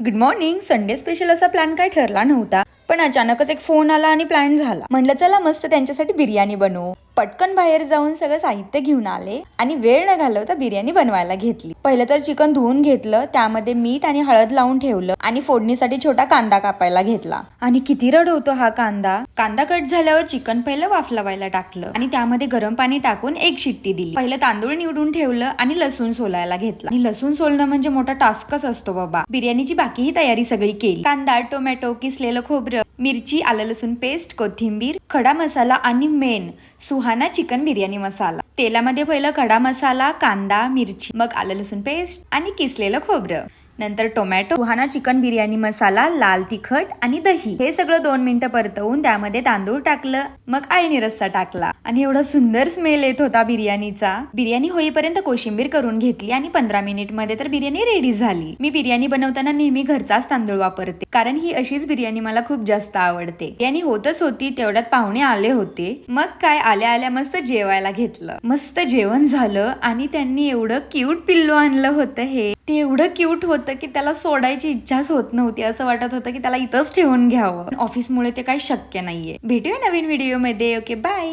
Good morning. Sunday special असा plan काय ठरला नव्हता, पण अचानकच एक फोन आला आणि प्लॅन झाला. म्हणलं चला मस्त त्यांच्यासाठी बिर्याणी बनवू. पटकन बाहेर जाऊन सगळं साहित्य घेऊन आले आणि वेळ न घालवता बिर्याणी बनवायला घेतली. पहिलं तर चिकन धुवून घेतलं, त्यामध्ये मीठ आणि हळद लावून ठेवलं आणि फोडणीसाठी छोटा कांदा कापायला घेतला. आणि किती रडवतो हा कांदा. कांदा कट झाल्यावर चिकन पहिलं वाफलवायला टाकलं आणि त्यामध्ये गरम पाणी टाकून एक शिट्टी दिली. पहिलं तांदूळ निवडून ठेवलं आणि लसूण सोलायला घेतला. आणि लसूण सोलणं म्हणजे मोठा टास्कच असतो बाबा. बिर्याणीची बाकीही तयारी सगळी केली. कांदा, टोमॅटो, किसलेलं खोबरं, मिरची, आलं लसूण पेस्ट, कोथिंबीर, खडा मसाला आणि मेन सुहाना चिकन बिर्याणी मसाला. तेलामध्ये पहिलं खडा मसाला, कांदा, मिरची, मग आलं लसूण पेस्ट आणि किसलेलं खोबरं, नंतर टोमॅटो, सुहाना चिकन बिर्याणी मसाला, लाल तिखट आणि दही. हे सगळं 2 मिनिटं परतवून त्यामध्ये तांदूळ टाकलं, मग आळणी रस्सा टाकला आणि एवढा सुंदर स्मेल येत होता बिर्याणीचा. बिर्याणी होईपर्यंत कोशिंबीर करून घेतली आणि 15 मिनिट मध्ये तर बिर्याणी रेडी झाली. मी बिर्याणी बनवताना नेहमी घरचाच तांदूळ वापरते, कारण ही अशीच बिर्याणी मला खूप जास्त आवडते. बिर्याणी होतच होती तेवढ्यात पाहुणे आले होते. मग काय, आल्या आल्या मस्त जेवायला घेतलं. मस्त जेवण झालं आणि त्यांनी एवढं क्यूट पिल्लू आणलं होतं. ते एवढं क्यूट होतं की त्याला सोडायची इच्छाच होत नव्हती. असं वाटत होतं की त्याला इथंच ठेवून घ्यावं. ऑफिसमुळे ते काही शक्य नाहीये. भेटूया नवीन व्हिडिओ मध्ये. Okay, bye.